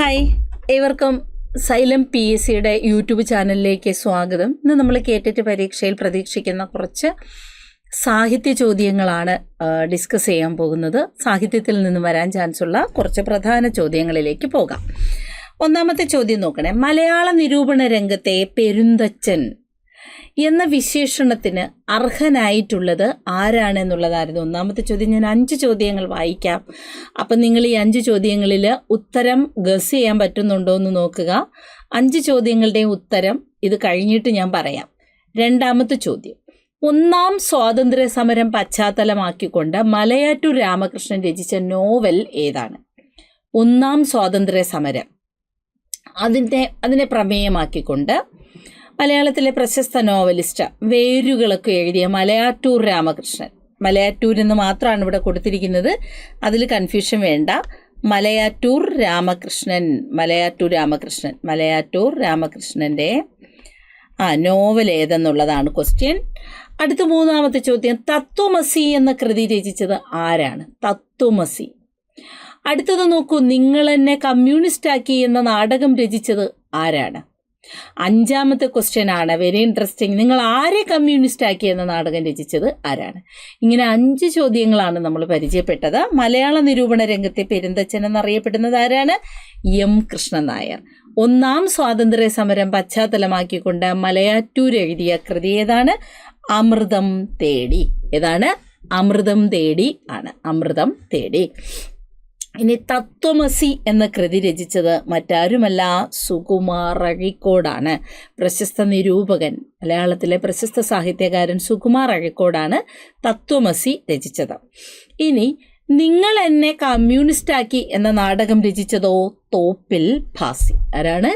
Hi, ഏവർക്കും xylem PSCയുടെ YouTube ചാനലിലേക്ക് സ്വാഗതം. ഇന്ന് നമ്മൾ കേട്ടിട്ട് പരീക്ഷയിൽ പ്രതീക്ഷിക്കുന്ന കുറച്ച് സാഹിത്യ ചോദ്യങ്ങളാണ് ഡിസ്കസ് ചെയ്യാൻ പോകുന്നത്. സാഹിത്യത്തിൽ നിന്ന് വരാൻ ചാൻസ് ഉള്ള കുറച്ച് പ്രധാന ചോദ്യങ്ങളിലേക്ക് പോകാം. ഒന്നാമത്തെ ചോദ്യം നോക്കണേ. മലയാള നിരൂപണ രംഗത്തെ പെരുന്തച്ചൻ എന്ന വിശേഷണത്തിന് അർഹനായിട്ടുള്ളത് ആരാണെന്നുള്ളതായിരുന്നു ഒന്നാമത്തെ ചോദ്യം. ഞാൻ 5 ചോദ്യങ്ങൾ വായിക്കാം. അപ്പം നിങ്ങൾ ഈ 5 ചോദ്യങ്ങളിൽ ഉത്തരം ഗസ് ചെയ്യാൻ പറ്റുന്നുണ്ടോ എന്ന് നോക്കുക. 5 ചോദ്യങ്ങളുടെയും ഉത്തരം ഇത് കഴിഞ്ഞിട്ട് ഞാൻ പറയാം. രണ്ടാമത്തെ ചോദ്യം. ഒന്നാം സ്വാതന്ത്ര്യ സമരം പശ്ചാത്തലമാക്കിക്കൊണ്ട് മലയാറ്റൂർ രാമകൃഷ്ണൻ രചിച്ച നോവൽ ഏതാണ്? ഒന്നാം സ്വാതന്ത്ര്യ സമരം അതിനെ പ്രമേയമാക്കിക്കൊണ്ട് മലയാളത്തിലെ പ്രശസ്ത നോവലിസ്റ്റ് വേരുകളൊക്കെ എഴുതിയ മലയാറ്റൂർ രാമകൃഷ്ണൻ, മലയാറ്റൂർ എന്ന് മാത്രമാണ് ഇവിടെ കൊടുത്തിരിക്കുന്നത്, അതിൽ കൺഫ്യൂഷൻ വേണ്ട. മലയാറ്റൂർ രാമകൃഷ്ണൻ്റെ നോവൽ ഏതെന്നുള്ളതാണ് ക്വസ്റ്റ്യൻ. അടുത്ത മൂന്നാമത്തെ ചോദ്യം. തത്വമസി എന്ന കൃതി രചിച്ചത് ആരാണ്? തത്വമസി. അടുത്തത് നോക്കൂ. നിങ്ങളെന്നെ കമ്മ്യൂണിസ്റ്റാക്കി എന്ന നാടകം രചിച്ചത് ആരാണ്? 5ാമത്തെ ക്വസ്റ്റ്യൻ ആണ്, വെരി ഇൻട്രസ്റ്റിംഗ്. നിങ്ങൾ ആരെ കമ്മ്യൂണിസ്റ്റ് ആക്കി എന്ന നാടകം രചിച്ചത് ആരാണ്? ഇങ്ങനെ 5 ചോദ്യങ്ങളാണ് നമ്മൾ പരിചയപ്പെട്ടത്. മലയാള നിരൂപണ രംഗത്തെ പെരുന്തച്ചൻ എന്നറിയപ്പെടുന്നത് ആരാണ്? എം കൃഷ്ണൻ നായർ. ഒന്നാം സ്വാതന്ത്ര്യ സമരം പശ്ചാത്തലമാക്കിക്കൊണ്ട് മലയാറ്റൂർ എഴുതിയ കൃതി ഏതാണ്? അമൃതം തേടി. ഏതാണ്? അമൃതം തേടി ആണ്. അമൃതം തേടി. ഇനി തത്വമസി എന്ന കൃതി രചിച്ചത് മറ്റാരുമല്ല, സുകുമാർ അഴീക്കോടാണ്. പ്രശസ്ത നിരൂപകൻ, മലയാളത്തിലെ പ്രശസ്ത സാഹിത്യകാരൻ സുകുമാർ അഴീക്കോടാണ് തത്വമസി രചിച്ചത്. ഇനി നിങ്ങൾ എന്നെ കമ്മ്യൂണിസ്റ്റാക്കി എന്ന നാടകം രചിച്ചതോ? തോപ്പിൽ ഭാസി. ആരാണ്?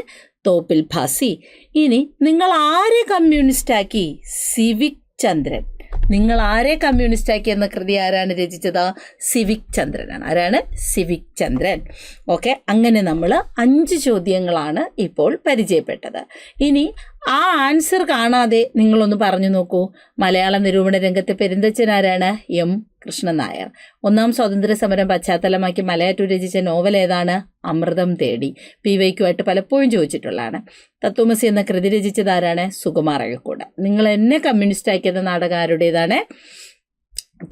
തോപ്പിൽ ഭാസി. ഇനി നിങ്ങൾ ആരെ കമ്മ്യൂണിസ്റ്റാക്കി? സിവിക് ചന്ദ്രൻ. നിങ്ങൾ ആരെ കമ്മ്യൂണിസ്റ്റാക്കി എന്ന കൃതി ആരാണ് രചിച്ചത്? സിവിക് ചന്ദ്രനാണ്. ആരാണ്? സിവിക് ചന്ദ്രൻ. ഓക്കെ, അങ്ങനെ നമ്മൾ 5 ചോദ്യങ്ങളാണ് ഇപ്പോൾ പരിചയപ്പെട്ടത്. ഇനി ആ ആൻസർ കാണാതെ നിങ്ങളൊന്ന് പറഞ്ഞു നോക്കൂ. മലയാള നിരൂപണ രംഗത്തെ പെരുന്തച്ചൻ ആരാണ്? എം കൃഷ്ണൻ നായർ. ഒന്നാം സ്വാതന്ത്ര്യ സമരം പശ്ചാത്തലമാക്കി മലയാറ്റൂർ രചിച്ച നോവൽ ഏതാണ്? അമൃതം തേടി. PYQ പലപ്പോഴും ചോദിച്ചിട്ടുള്ളതാണ്. തത്വമസി എന്ന കൃതി രചിച്ചത് ആരാണ്? സുകുമാർ അഴീക്കോട്. നിങ്ങൾ എന്നെ കമ്മ്യൂണിസ്റ്റ് ആക്കിയത് നാടകം ആരുടേതാണ്?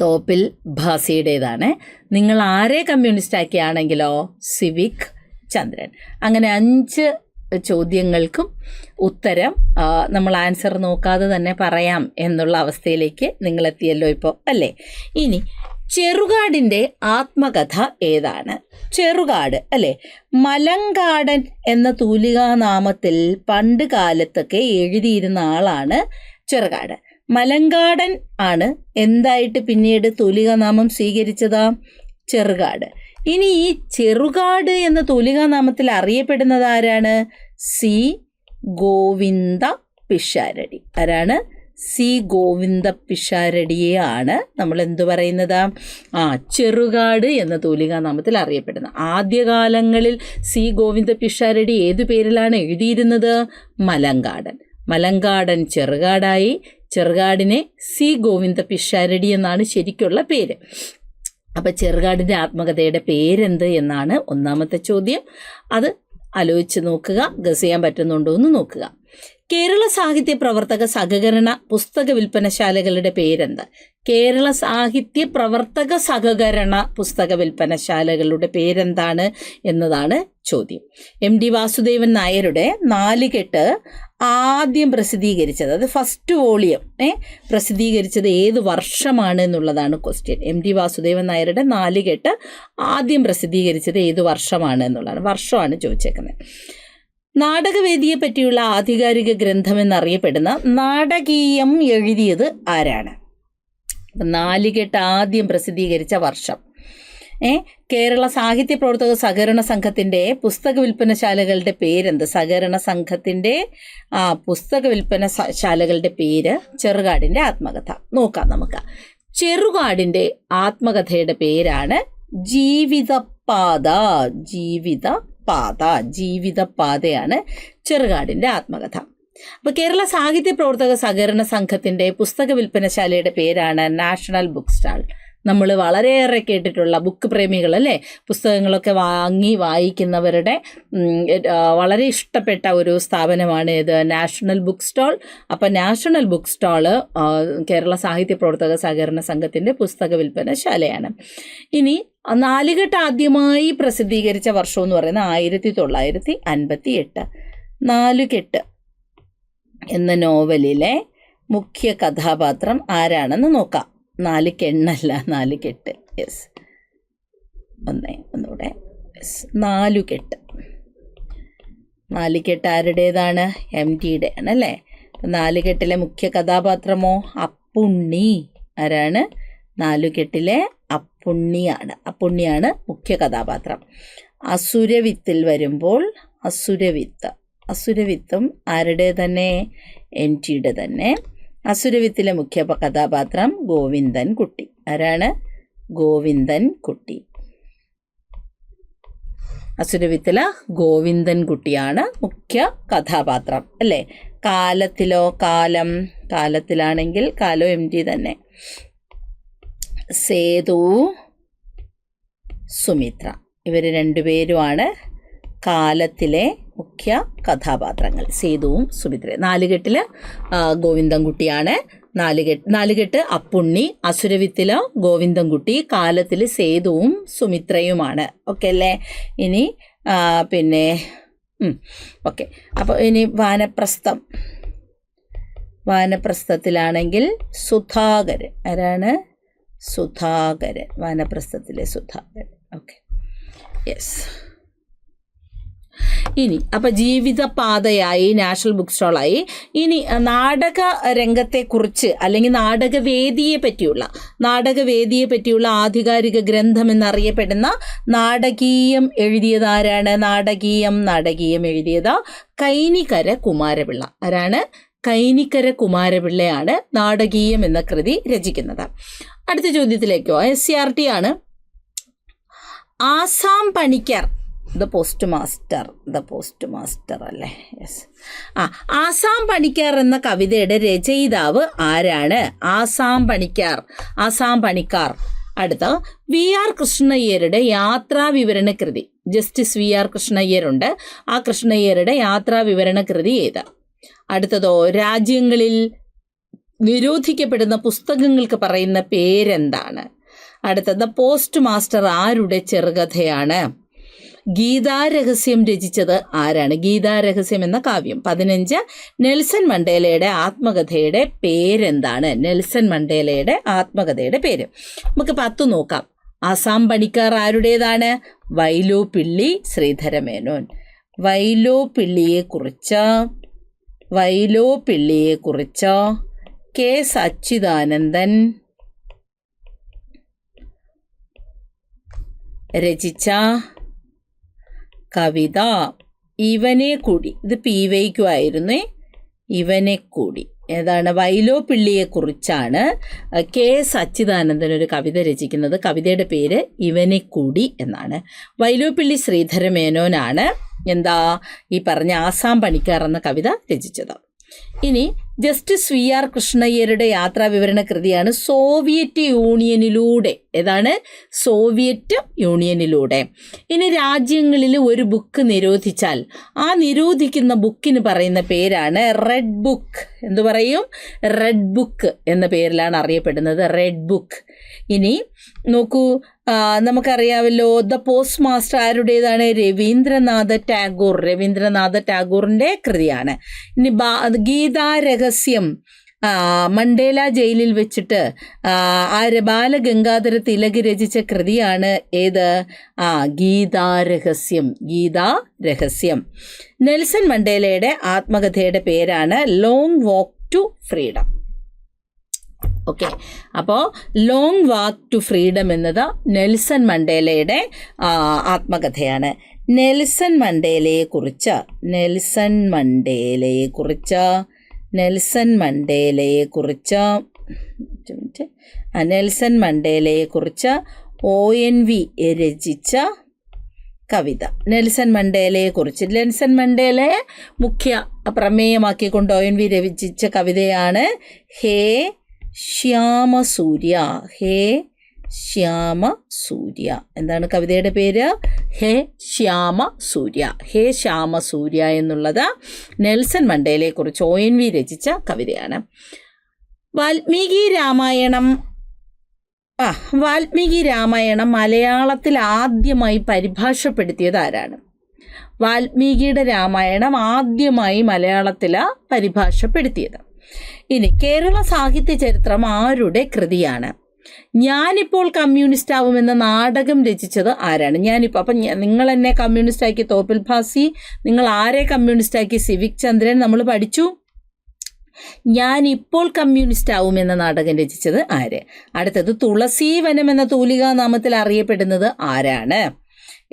തോപ്പിൽ ഭാസിയുടേതാണ്. നിങ്ങൾ ആരെ കമ്മ്യൂണിസ്റ്റ് ആക്കിയാണെങ്കിലോ? സിവിക് ചന്ദ്രൻ. അങ്ങനെ 5 ചോദ്യങ്ങൾക്കും ഉത്തരം നമ്മൾ ആൻസർ നോക്കാതെ തന്നെ പറയാം എന്നുള്ള അവസ്ഥയിലേക്ക് നിങ്ങളെത്തിയല്ലോ ഇപ്പോൾ, അല്ലേ? ഇനി ചെറുകാടിൻ്റെ ആത്മകഥ ഏതാണ്? ചെറുകാട്, അല്ലേ? മലങ്കാടൻ എന്ന തൂലികാനാമത്തിൽ പണ്ട് കാലത്തൊക്കെ എഴുതിയിരുന്ന ആളാണ് ചെറുകാട്. മലങ്കാടൻ ആണ് എന്തായിട്ട് പിന്നീട് തൂലികാനാമം സ്വീകരിച്ചതാ? ചെറുകാട്. ഇനി ഈ ചെറുകാട് എന്ന തൂലികാനാമത്തിൽ അറിയപ്പെടുന്നത് ആരാണ്? സി ഗോവിന്ദ പിഷാരടി. ആരാണ്? സി ഗോവിന്ദ പിഷാരടിയെയാണ് നമ്മൾ എന്തു പറയുന്നത്? ചെറുകാട് എന്ന തൂലികാനാമത്തിൽ അറിയപ്പെടുന്ന. ആദ്യകാലങ്ങളിൽ സി ഗോവിന്ദ പിഷാരടി ഏതു പേരിലാണ് എഴുതിയിരുന്നത്? മലങ്കാടൻ. മലങ്കാടൻ ചെറുകാടായി. ചെറുകാടിനെ സി ഗോവിന്ദ പിഷാരടി എന്നാണ് ശരിക്കുള്ള പേര്. അപ്പം ചെറുകാടിൻ്റെ ആത്മകഥയുടെ പേരെന്ത് എന്നാണ് ഒന്നാമത്തെ ചോദ്യം. അത് ആലോചിച്ച് നോക്കുക. ഗസ് ചെയ്യാൻ പറ്റുന്നുണ്ടോ എന്ന് നോക്കുക. കേരള സാഹിത്യ പ്രവർത്തക സഹകരണ പുസ്തക വിൽപ്പനശാലകളുടെ പേരെന്ത്? കേരള സാഹിത്യ പ്രവർത്തക സഹകരണ പുസ്തക വിൽപ്പനശാലകളുടെ പേരെന്താണ് എന്നതാണ് ചോദ്യം. MD വാസുദേവൻ നായരുടെ നാലുകെട്ട് ആദ്യം പ്രസിദ്ധീകരിച്ചത്, അത് ഫസ്റ്റ് വോളിയം പ്രസിദ്ധീകരിച്ചത് ഏത് വർഷമാണ് എന്നുള്ളതാണ് ക്വസ്റ്റ്യൻ. MD വാസുദേവൻ നായരുടെ നാലുകെട്ട് ആദ്യം പ്രസിദ്ധീകരിച്ചത് ഏത് വർഷമാണ് എന്നുള്ളതാണ്. വർഷമാണ് ചോദിച്ചേക്കുന്നത്. നാടകവേദിയെ പറ്റിയുള്ള ആധികാരിക ഗ്രന്ഥം എന്നറിയപ്പെടുന്ന നാടകീയം എഴുതിയത് ആരാണ്? നാലുകെട്ട് ആദ്യം പ്രസിദ്ധീകരിച്ച വർഷം. കേരള സാഹിത്യ പ്രവർത്തക സഹകരണ സംഘത്തിൻ്റെ പുസ്തക വിൽപ്പനശാലകളുടെ പേരെന്ത്? സഹകരണ സംഘത്തിൻ്റെ പുസ്തക വിൽപ്പനശാലകളുടെ പേര് ചെറുകാടിൻ്റെ ആത്മകഥ. നോക്കാം നമുക്ക്. ചെറുകാടിൻ്റെ ആത്മകഥയുടെ പേരാണ് ജീവിതപാത. ജീവിതപാതയാണ് ചെറുകാടിൻ്റെ ആത്മകഥ. അപ്പോൾ കേരള സാഹിത്യ പ്രവർത്തക സഹകരണ സംഘത്തിൻ്റെ പുസ്തക വിൽപ്പനശാലയുടെ പേരാണ് നാഷണൽ ബുക്ക് സ്റ്റാൾ. നമ്മൾ വളരെയേറെ കേട്ടിട്ടുള്ള ബുക്ക് പ്രേമികളല്ലേ, പുസ്തകങ്ങളൊക്കെ വാങ്ങി വായിക്കുന്നവരുടെ വളരെ ഇഷ്ടപ്പെട്ട ഒരു സ്ഥാപനമാണ് ഇത്, നാഷണൽ ബുക്ക് സ്റ്റാൾ. അപ്പം നാഷണൽ ബുക്ക് സ്റ്റാള് കേരള സാഹിത്യ പ്രവർത്തക സഹകരണ സംഘത്തിൻ്റെ പുസ്തക വിൽപ്പനശാലയാണ്. ഇനി നാലുകെട്ട് ആദ്യമായി പ്രസിദ്ധീകരിച്ച വർഷം എന്ന് പറയുന്നത് 1958. നാലുകെട്ട് എന്ന നോവലിലെ മുഖ്യ കഥാപാത്രം ആരാണെന്ന് നോക്കാം. നാലുകെണ്ണല്ല, നാലുകെട്ട്. യെസ്, ഒന്നുകൂടെ. യെസ്, നാലുകെട്ട്. നാലുകെട്ട് ആരുടേതാണ്? MTയുടെ ആണല്ലേ. നാലുകെട്ടിലെ മുഖ്യ കഥാപാത്രമോ അപ്പുണ്ണി. ആരാണ്? നാലുകെട്ടിലെ അപ്പുണ്ണിയാണ്. അപ്പുണ്ണിയാണ് മുഖ്യ കഥാപാത്രം. അസുരവിത്തിൽ വരുമ്പോൾ അസുരവിത്തും ആരുടെ തന്നെ? MTയുടെ തന്നെ. അസുരവിത്തിലെ മുഖ്യ കഥാപാത്രം ഗോവിന്ദൻ കുട്ടി. ആരാണ്? ഗോവിന്ദൻ കുട്ടി. അസുരവിത്തിലെ ഗോവിന്ദൻ കുട്ടിയാണ് മുഖ്യ കഥാപാത്രം അല്ലേ. കാലത്തിലോ? കാലത്തിലാണെങ്കിൽ കാലോ MT തന്നെ. സേതു, സുമിത്ര, ഇവർ രണ്ടുപേരുമാണ് കാലത്തിലെ മുഖ്യ കഥാപാത്രങ്ങൾ, സേതുവും സുമിത്രയും. നാലുകെട്ടിൽ ഗോവിന്ദൻകുട്ടിയാണ്. നാലുകെട്ട് അപ്പുണ്ണി, അസുരവിത്തില് ഗോവിന്ദൻകുട്ടി, കാലത്തിൽ സേതുവും സുമിത്രയുമാണ്. ഓക്കെ അല്ലേ? ഇനി പിന്നെ ഓക്കെ. അപ്പോൾ ഇനി വാനപ്രസ്ഥത്തിലാണെങ്കിൽ സുധാകരൻ. ആരാണ്? സുധാകരൻ. വാനപ്രസ്ഥത്തിലെ സുധാകരൻ. Okay, yes. ഇനി അപ്പോൾ ജീവിതപാതയായി, നാഷണൽ ബുക്ക് സ്റ്റാളായി. ഇനി നാടക രംഗത്തെക്കുറിച്ച് അല്ലെങ്കിൽ നാടകവേദിയെ പറ്റിയുള്ള ആധികാരിക ഗ്രന്ഥം എന്നറിയപ്പെടുന്ന നാടകീയം എഴുതിയതാരാണ്? നാടകീയം എഴുതിയത് കൈനിക്കര കുമാരപിള്ള. ആരാണ്? കൈനിക്കര കുമാരപിള്ളയാണ് നാടകീയം എന്ന കൃതി രചിക്കുന്നത്. അടുത്ത ചോദ്യത്തിലേക്കോ. SCERT ആണ്. Assam Panicker, the post master അല്ലേ? യെസ്. ആസാം പണിക്കർ എന്ന കവിതയുടെ രചയിതാവ് ആരാണ്? ആസാം പണിക്കാർ. അടുത്ത VR കൃഷ്ണയ്യരുടെ യാത്രാ വിവരണ കൃതി. Justice VR കൃഷ്ണയ്യരുണ്ട്. ആ കൃഷ്ണയ്യരുടെ യാത്രാ വിവരണ കൃതി ഏത്? അടുത്തതോ, രാജ്യങ്ങളിൽ നിരോധിക്കപ്പെടുന്ന പുസ്തകങ്ങൾക്ക് പറയുന്ന പേരെന്താണ്? അടുത്തത്, പോസ്റ്റ് മാസ്റ്റർ ആരുടെ ചെറുകഥയാണ്? ഗീതാരഹസ്യം രചിച്ചത് ആരാണ്? ഗീതാരഹസ്യം എന്ന കാവ്യം. 15 നെൽസൺ മണ്ടേലയുടെ ആത്മകഥയുടെ പേരെന്താണ്? നെൽസൺ മണ്ടേലയുടെ ആത്മകഥയുടെ പേര്. നമുക്ക് 10 നോക്കാം. ആസാം പണിക്കാർ ആരുടേതാണ്? വൈലോപ്പിള്ളി ശ്രീധരമേനോൻ. വൈലോപ്പിള്ളിയെക്കുറിച്ച് KS അച്യുതാനന്ദൻ രചിച്ച കവിത ഇവനെ കൂടി. ഇത് PYQ ആയിരുന്നു. ഇവനെ കൂടി ഏതാണ്? വൈലോപ്പിള്ളിയെക്കുറിച്ചാണ് KS അച്യുതാനന്ദൻ ഒരു കവിത രചിക്കുന്നത്. കവിതയുടെ പേര് ഇവനെ കൂടി എന്നാണ്. വൈലോപ്പിള്ളി ശ്രീധരമേനോനാണ് ഈ പറഞ്ഞ ആസാം പണിക്കാർ എന്ന കവിത രചിച്ചത്. ഇനി ജസ്റ്റിസ് VR കൃഷ്ണയ്യരുടെ യാത്രാ വിവരണ കൃതിയാണ് സോവിയറ്റ് യൂണിയനിലൂടെ. ഏതാണ്? സോവിയറ്റ് യൂണിയനിലൂടെ. ഇനി രാജ്യങ്ങളിൽ ഒരു ബുക്ക് നിരോധിച്ചാൽ ആ നിരോധിക്കുന്ന ബുക്കിന് പറയുന്ന പേരാണ് റെഡ് ബുക്ക്. എന്തു പറയും? റെഡ് ബുക്ക് എന്ന പേരിലാണ് അറിയപ്പെടുന്നത്, റെഡ് ബുക്ക്. ഇനി നോക്കൂ, നമുക്കറിയാമല്ലോ ദ പോസ്റ്റ് മാസ്റ്റർ ആരുടേതാണ്? രവീന്ദ്രനാഥ ടാഗോറിൻ്റെ കൃതിയാണ്. ഇനി ഗീതാരഹസ്യം മണ്ടേല ജയിലിൽ വെച്ചിട്ട് ബാലഗംഗാധര തിലക് രചിച്ച കൃതിയാണ് ഏത്? ഗീതാരഹസ്യം. നെൽസൺ മണ്ടേലയുടെ ആത്മകഥയുടെ പേരാണ് long walk to freedom. Okay, അപ്പോൾ ലോങ് വാക്ക് ടു ഫ്രീഡം എന്നത് നെൽസൺ മണ്ടേലയുടെ ആത്മകഥയാണ്. നെൽസൺ മണ്ടേലയെക്കുറിച്ച് ONV രചിച്ച കവിത. നെൽസൺ മണ്ടേലയെ മുഖ്യ പ്രമേയമാക്കിക്കൊണ്ട് ONV രചിച്ച കവിതയാണ് ഹേ ശ്യാമസൂര്യ ശ്യാമ സൂര്യ. എന്താണ് കവിതയുടെ പേര്? ഹേ ശ്യാമ സൂര്യ. ഹേ ശ്യാമ സൂര്യ എന്നുള്ളത് നെൽസൺ മണ്ടേലയെക്കുറിച്ച് ONV രചിച്ച കവിതയാണ്. വാൽമീകി രാമായണം മലയാളത്തിൽ ആദ്യമായി പരിഭാഷപ്പെടുത്തിയത് ആരാണ്? വാൽമീകിയുടെ രാമായണം ആദ്യമായി മലയാളത്തിൽ പരിഭാഷപ്പെടുത്തിയത്. ഇനി കേരള സാഹിത്യ ചരിത്രം ആരുടെ കൃതിയാണ്? ഞാനിപ്പോൾ കമ്മ്യൂണിസ്റ്റ് ആവുമെന്ന നാടകം രചിച്ചത് ആരാണ്? അപ്പം നിങ്ങൾ എന്നെ കമ്മ്യൂണിസ്റ്റാക്കി തോപ്പിൽ ഭാസി, നിങ്ങൾ ആരെ കമ്മ്യൂണിസ്റ്റാക്കി സിവിക് ചന്ദ്രൻ, നമ്മൾ പഠിച്ചു. ഞാനിപ്പോൾ കമ്മ്യൂണിസ്റ്റ് ആവുമെന്ന നാടകം രചിച്ചത് ആര്? അടുത്തത് തുളസീവനം എന്ന തൂലികാനാമത്തിൽ അറിയപ്പെടുന്നത് ആരാണ്?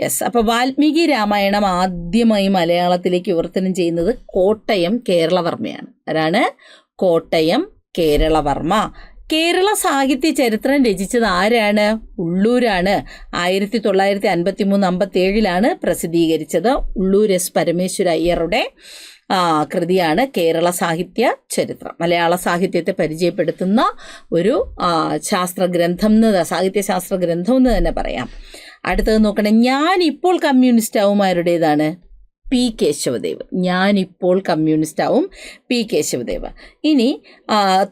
യെസ്. അപ്പോൾ വാൽമീകി രാമായണം ആദ്യമായി മലയാളത്തിലേക്ക് വിവർത്തനം ചെയ്യുന്നത് കോട്ടയം കേരളവർമ്മയാണ്. ആരാണ്? കോട്ടയം കേരളവർമ്മ. കേരള സാഹിത്യ ചരിത്രം രചിച്ചത് ആരാണ്? ഉള്ളൂരാണ്. 1953-57 പ്രസിദ്ധീകരിച്ചത്. ഉള്ളൂർ എസ് പരമേശ്വര അയ്യരുടെ കൃതിയാണ് കേരള സാഹിത്യ ചരിത്രം. മലയാള സാഹിത്യത്തെ പരിചയപ്പെടുത്തുന്ന ഒരു ശാസ്ത്രഗ്രന്ഥം സാഹിത്യശാസ്ത്ര ഗ്രന്ഥം എന്ന് തന്നെ പറയാം. അടുത്തത് നോക്കണേ, ഞാനിപ്പോൾ കമ്മ്യൂണിസ്റ്റ് ആവും ആരുടേതാണ്? പി കേശവദേവ്. ഞാനിപ്പോൾ കമ്മ്യൂണിസ്റ്റ് ആവും പി കേശവദേവ്. ഇനി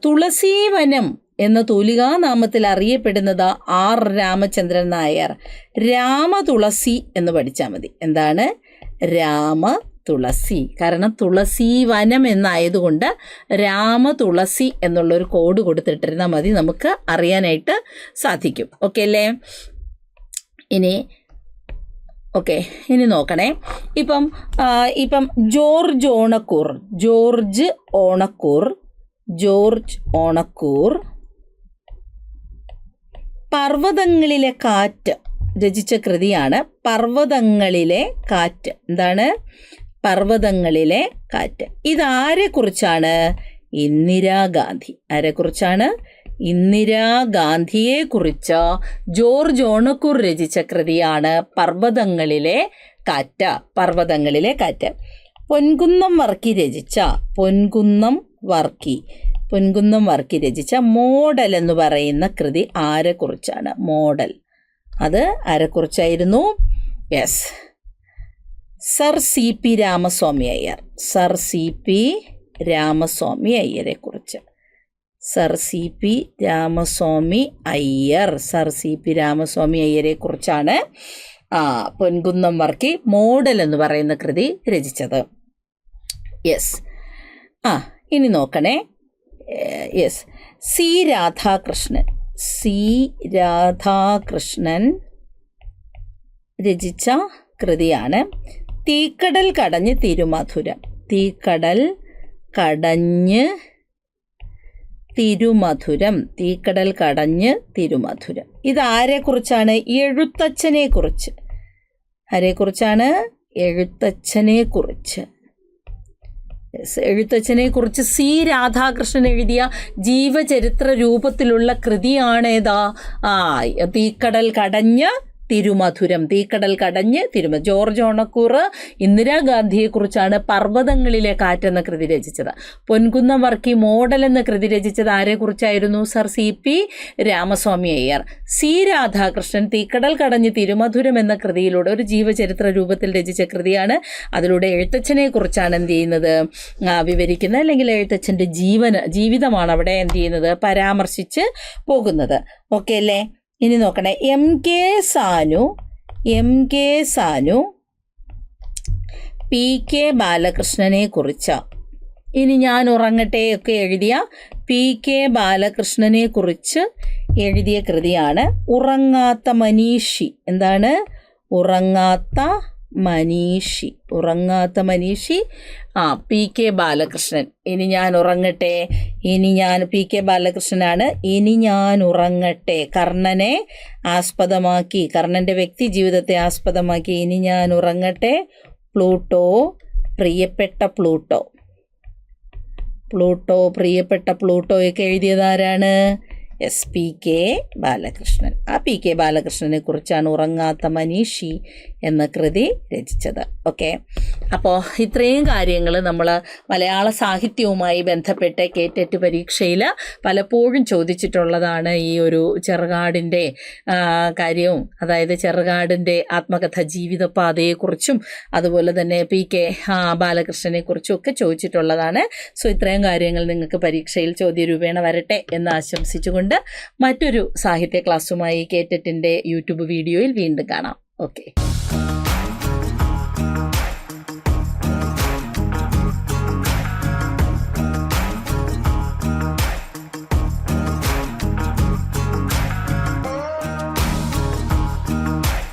തുളസീവനം എന്ന തൂലികാനാമത്തിൽ അറിയപ്പെടുന്നത് R രാമചന്ദ്രൻ നായർ. രാമതുളസി എന്ന് പഠിച്ചാൽ മതി. എന്താണ്? രാമതുളസി. കാരണം തുളസീവനം എന്നായതുകൊണ്ട് രാമതുളസി എന്നുള്ളൊരു കോഡ് കൊടുത്തിട്ടിരുന്നാൽ മതി, നമുക്ക് അറിയാനായിട്ട് സാധിക്കും. ഓക്കെ അല്ലേ? ഇനി നോക്കണേ. ഇപ്പം ജോർജ് ഓണക്കൂർ പർവ്വതങ്ങളിലെ കാറ്റ് രചിച്ച കൃതിയാണ് പർവ്വതങ്ങളിലെ കാറ്റ്. എന്താണ്? പർവ്വതങ്ങളിലെ കാറ്റ്. ഇതാരെക്കുറിച്ചാണ്? ഇന്ദിരാഗാന്ധി. ആരെക്കുറിച്ചാണ്? ഇന്ദിരാഗാന്ധിയെക്കുറിച്ച് ജോർജ് ഓണക്കൂർ രചിച്ച കൃതിയാണ് പർവ്വതങ്ങളിലെ കാറ്റ്. പൊൻകുന്നം വർക്കി രചിച്ച മോഡൽ എന്ന് പറയുന്ന കൃതി ആരെക്കുറിച്ചാണ്? മോഡൽ. അത് ആരെക്കുറിച്ചായിരുന്നു? Yes, sir C P Ramaswamy അയ്യരെക്കുറിച്ച്. സർ സി പി രാമസ്വാമി അയ്യരെക്കുറിച്ചാണ് പൊൻകുന്നം വർക്കി മോഡൽ എന്ന് പറയുന്ന കൃതി രചിച്ചത്. യെസ്. ഇനി നോക്കണേ. യെസ്, സി രാധാകൃഷ്ണൻ രചിച്ച കൃതിയാണ് തീക്കടൽ കടഞ്ഞ് തിരുമധുരം. ഇതാരെക്കുറിച്ചാണ്? എഴുത്തച്ഛനെക്കുറിച്ച്. ആരെക്കുറിച്ചാണ്? എഴുത്തച്ഛനെക്കുറിച്ച് സി രാധാകൃഷ്ണൻ എഴുതിയ ജീവചരിത്ര രൂപത്തിലുള്ള കൃതിയാണേതാ? തീക്കടൽ കടഞ്ഞ് തിരുമധുരം. ജോർജ് ഓണക്കൂർ ഇന്ദിരാഗാന്ധിയെക്കുറിച്ചാണ് പർവ്വതങ്ങളിലെ കാറ്റെന്ന കൃതി രചിച്ചത്. പൊൻകുന്നം വർക്കി മോഡൽ എന്ന കൃതി രചിച്ചത് ആരെക്കുറിച്ചായിരുന്നു? Sir C P Ramaswamy Iyer. C Radhakrishnan Theekkadal Kadanju Thirumadhuram എന്ന കൃതിയിലൂടെ ഒരു ജീവചരിത്ര രൂപത്തിൽ രചിച്ച കൃതിയാണ്. അതിലൂടെ എഴുത്തച്ഛനെക്കുറിച്ചാണ് എന്ത് ചെയ്യുന്നത്? വിവരിക്കുന്നത്, അല്ലെങ്കിൽ എഴുത്തച്ഛൻ്റെ ജീവിതമാണ് അവിടെ എന്ത് ചെയ്യുന്നത്? പരാമർശിച്ച് പോകുന്നത്. ഓക്കെ അല്ലേ? ഇനി നോക്കണേ. M K Sanu P K ബാലകൃഷ്ണനെ കുറിച്ച ഇനി ഞാൻ ഉറങ്ങട്ടെ ഒക്കെ എഴുതിയ പി കെ ബാലകൃഷ്ണനെ കുറിച്ച് എഴുതിയ കൃതിയാണ് ഉറങ്ങാത്ത മനീഷി. എന്താണ്? ഉറങ്ങാത്ത മനീഷി പി കെ ബാലകൃഷ്ണൻ. ഇനി ഞാൻ ഉറങ്ങട്ടെ. പി കെ ബാലകൃഷ്ണനാണ് ഇനി ഞാൻ ഉറങ്ങട്ടെ കർണനെ ആസ്പദമാക്കി, കർണൻ്റെ വ്യക്തി ജീവിതത്തെ ആസ്പദമാക്കി ഇനി ഞാൻ ഉറങ്ങട്ടെ. പ്രിയപ്പെട്ട പ്ലൂട്ടോയൊക്കെ എഴുതിയതാരാണ്? S P K Balakrishnan. P K ബാലകൃഷ്ണനെ കുറിച്ചാണ് ഉറങ്ങാത്ത മനീഷി എന്ന കൃതി രചിച്ചത്. ഓക്കെ, അപ്പോൾ ഇത്രയും കാര്യങ്ങൾ നമ്മൾ മലയാള സാഹിത്യവുമായി ബന്ധപ്പെട്ട് കേറ്ററ്റ് പരീക്ഷയിൽ പലപ്പോഴും ചോദിച്ചിട്ടുള്ളതാണ്. ഈ ഒരു ചെറുകാടിൻ്റെ കാര്യവും, അതായത് ചെറുകാടിൻ്റെ ആത്മകഥ ജീവിതപാതയെക്കുറിച്ചും അതുപോലെ തന്നെ PK ബാലകൃഷ്ണനെക്കുറിച്ചും ഒക്കെ ചോദിച്ചിട്ടുള്ളതാണ്. സോ ഇത്രയും കാര്യങ്ങൾ നിങ്ങൾക്ക് പരീക്ഷയിൽ ചോദ്യരൂപേണ വരട്ടെ എന്ന് ആശംസിച്ചുകൊണ്ട് മറ്റൊരു സാഹിത്യ ക്ലാസ്സുമായി കേറ്ററ്റിൻ്റെ യൂട്യൂബ് വീഡിയോയിൽ വീണ്ടും കാണാം. ഓക്കെ.